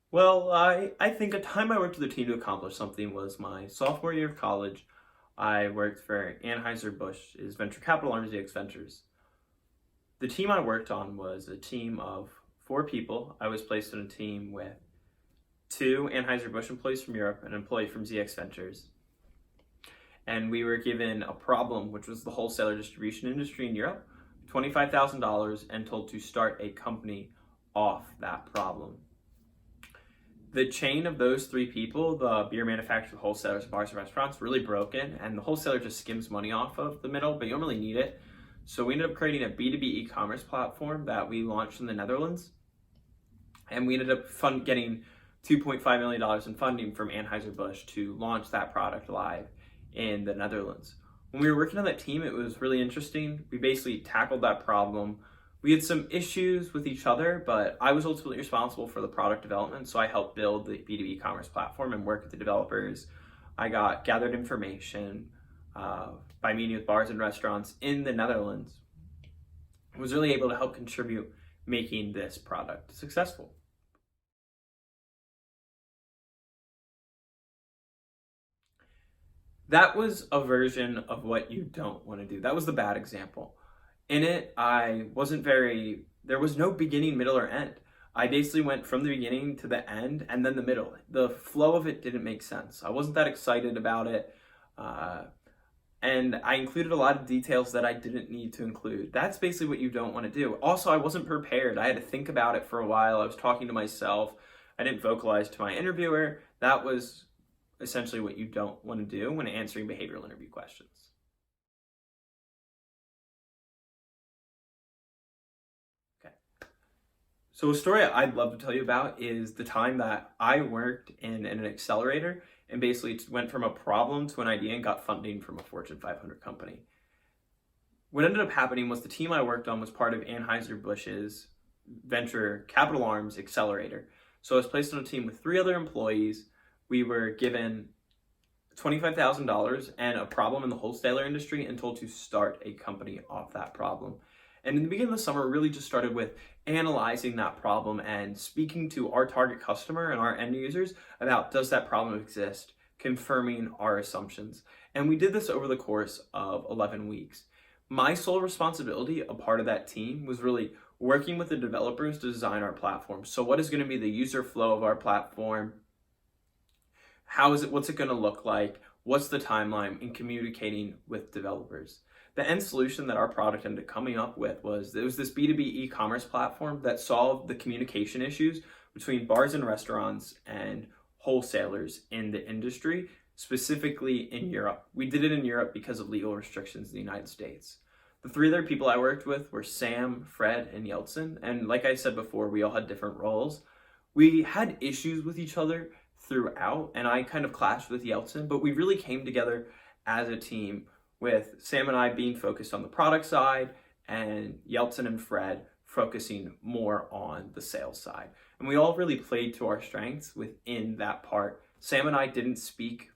Well, I think a time I worked with a team to accomplish something was my sophomore year of college. I worked for Anheuser-Busch's venture capital arm, ZX Ventures. The team I worked on was a team of four people. I was placed on a team with two Anheuser-Busch employees from Europe, and an employee from ZX Ventures. And we were given a problem, which was the wholesaler distribution industry in Europe, $25,000, and told to start a company off that problem. The chain of those three people, the beer manufacturers, wholesalers, bars, and restaurants, really broken, and the wholesaler just skims money off of the middle, but you don't really need it. So we ended up creating a B2B e-commerce platform that we launched in the Netherlands, and we ended up getting $2.5 million in funding from Anheuser-Busch to launch that product live in the Netherlands. When we were working on that team, it was really interesting. We basically tackled that problem. We had some issues with each other, but I was ultimately responsible for the product development, so I helped build the B2B commerce platform and work with the developers. I gathered information by meeting with bars and restaurants in the Netherlands. I was really able to help contribute making this product successful. That was a version of what you don't want to do. That was the bad example. In it, there was no beginning, middle, or end. I basically went from the beginning to the end and then the middle. The flow of it didn't make sense. I wasn't that excited about it. And I included a lot of details that I didn't need to include. That's basically what you don't want to do. Also, I wasn't prepared. I had to think about it for a while. I was talking to myself. I didn't vocalize to my interviewer. That was essentially what you don't want to do when answering behavioral interview questions. Okay. So a story I'd love to tell you about is the time that I worked in an accelerator and basically went from a problem to an idea and got funding from a Fortune 500 company. What ended up happening was the team I worked on was part of Anheuser-Busch's venture capital arms accelerator. So I was placed on a team with three other employees. We were given $25,000 and a problem in the wholesaler industry and told to start a company off that problem. And in the beginning of the summer, really just started with analyzing that problem and speaking to our target customer and our end users about, does that problem exist, confirming our assumptions. And we did this over the course of 11 weeks. My sole responsibility, a part of that team, was really working with the developers to design our platform. So what is going to be the user flow of our platform? What's it going to look like? What's the timeline in communicating with developers? The end solution that our product ended up coming up with was there was this B2B e-commerce platform that solved the communication issues between bars and restaurants and wholesalers in the industry, specifically in Europe. We did it in Europe because of legal restrictions in the United States. The three other people I worked with were Sam, Fred, and Yeltsin. And like I said before, we all had different roles. We had issues with each other throughout, and I kind of clashed with Yeltsin, but we really came together as a team, with Sam and I being focused on the product side and Yeltsin and Fred focusing more on the sales side. And we all really played to our strengths within that part. Sam and I didn't speak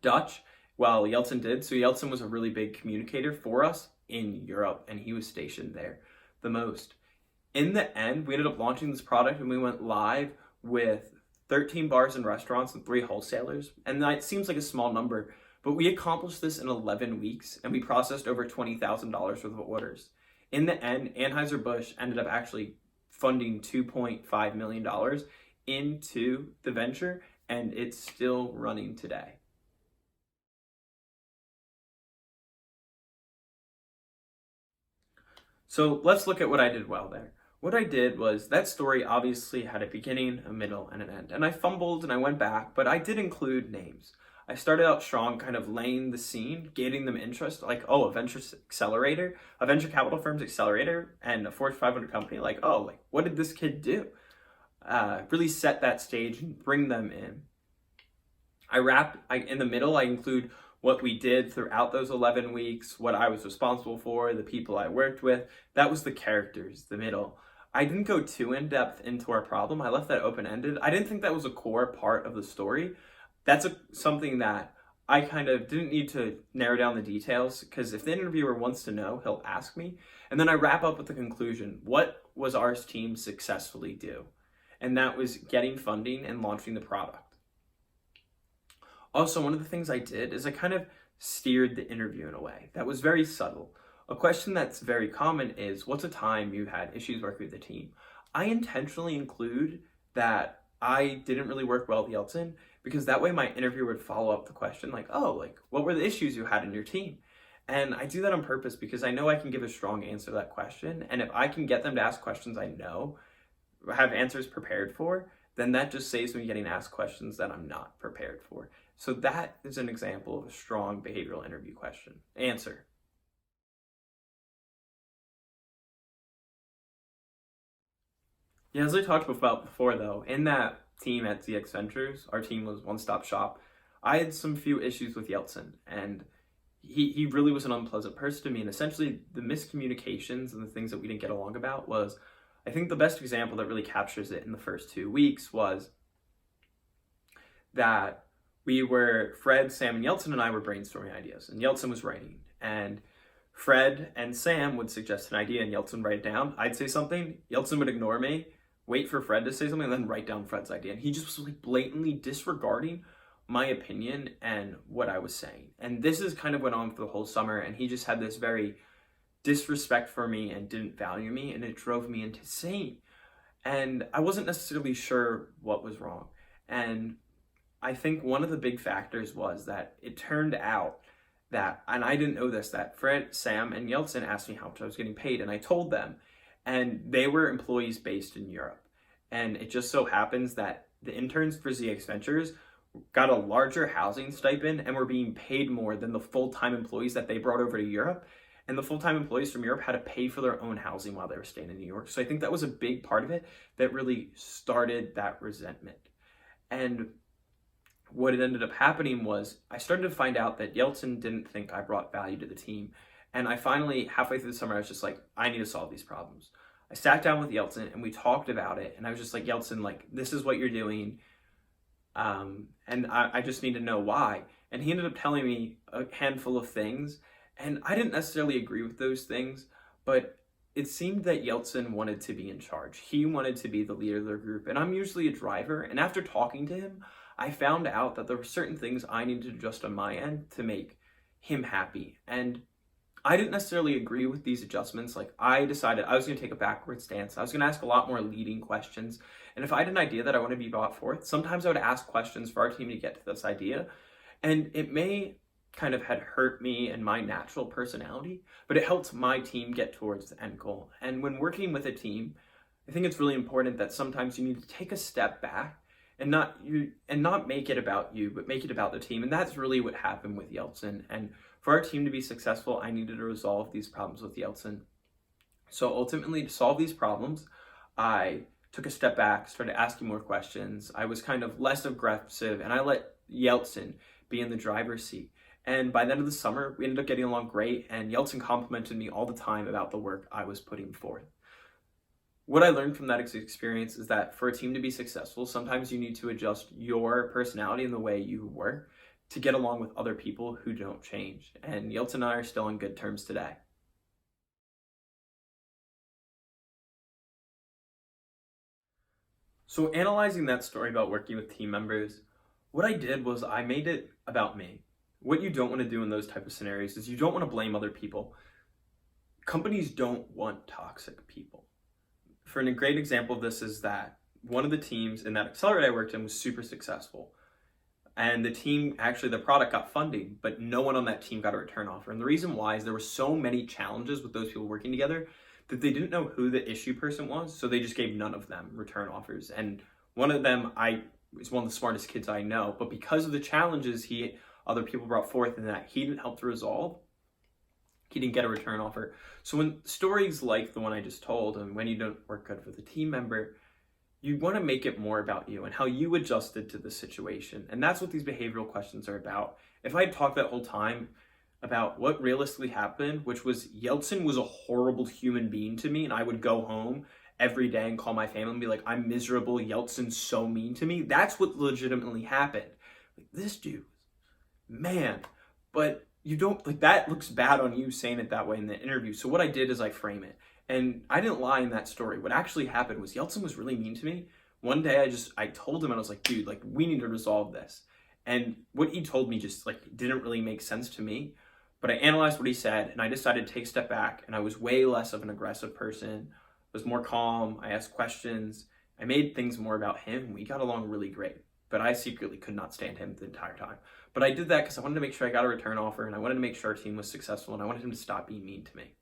Dutch, while Yeltsin did, so Yeltsin was a really big communicator for us in Europe, and he was stationed there the most. In the end, we ended up launching this product and we went live with 13 bars and restaurants and 3 wholesalers. And that seems like a small number, but we accomplished this in 11 weeks and we processed over $20,000 worth of orders. In the end, Anheuser-Busch ended up actually funding $2.5 million into the venture, and it's still running today. So let's look at what I did well there. What I did was, that story obviously had a beginning, a middle, and an end. And I fumbled and I went back, but I did include names. I started out strong, kind of laying the scene, getting them interest, like, oh, a venture accelerator, a venture capital firm's accelerator, and a Fortune 500 company, like, oh, like, what did this kid do? Really set that stage and bring them in. In the middle, I include what we did throughout those 11 weeks, what I was responsible for, the people I worked with. That was the characters, the middle. I didn't go too in-depth into our problem. I left that open-ended. I didn't think that was a core part of the story. That's something that I kind of didn't need to narrow down the details, because if the interviewer wants to know, he'll ask me. And then I wrap up with the conclusion. What was our team successfully do? and that was getting funding and launching the product. Also, one of the things I did is I kind of steered the interview in a way that was very subtle. A question that's very common is, what's a time you had issues working with the team? I intentionally include that I didn't really work well with Yeltsin, because that way my interviewer would follow up the question like, oh, like, what were the issues you had in your team? And I do that on purpose because I know I can give a strong answer to that question. And if I can get them to ask questions I know, have answers prepared for, then that just saves me getting asked questions that I'm not prepared for. So that is an example of a strong behavioral interview answer. Yeah, as I talked about before though, in that team at ZX Ventures, our team was one-stop shop. I had some few issues with Yeltsin, and he really was an unpleasant person to me. And essentially the miscommunications and the things that we didn't get along about was, I think the best example that really captures it in the first 2 weeks was that Fred, Sam, and Yeltsin and I were brainstorming ideas, and Yeltsin was writing, and Fred and Sam would suggest an idea and Yeltsin write it down. I'd say something, Yeltsin would ignore me, wait for Fred to say something, and then write down Fred's idea. And he just was like blatantly disregarding my opinion and what I was saying. And this is kind of went on for the whole summer, and he just had this very disrespect for me and didn't value me, and it drove me insane. And I wasn't necessarily sure what was wrong. And I think one of the big factors was that it turned out that, and I didn't know this, that Fred, Sam, and Yeltsin asked me how much I was getting paid, and I told them, and they were employees based in Europe. And it just so happens that the interns for ZX Ventures got a larger housing stipend and were being paid more than the full-time employees that they brought over to Europe. And the full-time employees from Europe had to pay for their own housing while they were staying in New York. So I think that was a big part of it that really started that resentment. And what it ended up happening was I started to find out that Yeltsin didn't think I brought value to the team. And I finally, halfway through the summer, I was just like, I need to solve these problems. I sat down with Yeltsin and we talked about it. And I was just like, Yeltsin, like, this is what you're doing. And I just need to know why. And he ended up telling me a handful of things. And I didn't necessarily agree with those things, but it seemed that Yeltsin wanted to be in charge. He wanted to be the leader of the group. And I'm usually a driver. And after talking to him, I found out that there were certain things I needed to adjust on my end to make him happy. And I didn't necessarily agree with these adjustments. Like, I decided I was going to take a backward stance. I was going to ask a lot more leading questions. And if I had an idea that I want to be brought forth, sometimes I would ask questions for our team to get to this idea. And it may kind of had hurt me and my natural personality, but it helped my team get towards the end goal. And when working with a team, I think it's really important that sometimes you need to take a step back and not make it about you, but make it about the team. And that's really what happened with Yeltsin. And for our team to be successful, I needed to resolve these problems with Yeltsin. So ultimately, to solve these problems, I took a step back, started asking more questions. I was kind of less aggressive, and I let Yeltsin be in the driver's seat. And by the end of the summer, we ended up getting along great, and Yeltsin complimented me all the time about the work I was putting forth. What I learned from that experience is that for a team to be successful, sometimes you need to adjust your personality and the way you work to get along with other people who don't change. And Yeltsin and I are still on good terms today. So analyzing that story about working with team members, what I did was I made it about me. What you don't want to do in those type of scenarios is you don't want to blame other people. Companies don't want toxic people. For a great example of this is that one of the teams in that accelerator I worked in was super successful. And the team, actually the product got funding, but no one on that team got a return offer. And the reason why is there were so many challenges with those people working together that they didn't know who the issue person was. So they just gave none of them return offers. And one of them, is one of the smartest kids I know, but because of the challenges other people brought forth and that he didn't help to resolve, he didn't get a return offer. So when stories like the one I just told, and when you don't work good with a team member, you want to make it more about you and how you adjusted to the situation. And that's what these behavioral questions are about. If I had talked that whole time about what realistically happened, which was Yeltsin was a horrible human being to me, and I would go home every day and call my family and be like, I'm miserable, Yeltsin's so mean to me. That's what legitimately happened. Like, this dude, man. But you don't, like, that looks bad on you saying it that way in the interview. So what I did is I frame it. And I didn't lie in that story. What actually happened was Yeltsin was really mean to me, One day I told him, and I was like, dude, like, we need to resolve this. And what he told me just like didn't really make sense to me. But I analyzed what he said, and I decided to take a step back, and I was way less of an aggressive person. I was more calm. I asked questions. I made things more about him. We got along really great, but I secretly could not stand him the entire time. But I did that because I wanted to make sure I got a return offer, and I wanted to make sure our team was successful, and I wanted him to stop being mean to me.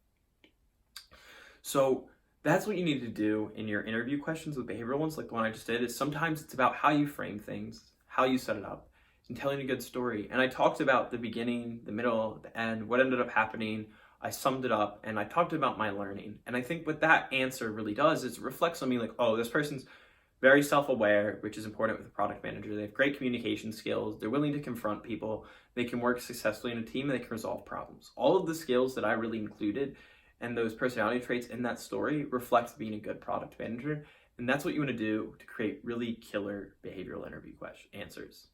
So that's what you need to do in your interview questions with behavioral ones, like the one I just did, is sometimes it's about how you frame things, how you set it up, and telling a good story. And I talked about the beginning, the middle, the end, what ended up happening. I summed it up, and I talked about my learning. And I think what that answer really does is it reflects on me like, oh, this person's very self-aware, which is important with a product manager. They have great communication skills. They're willing to confront people. They can work successfully in a team, and they can resolve problems. All of the skills that I really included and those personality traits in that story reflect being a good product manager. And that's what you want to do to create really killer behavioral interview answers.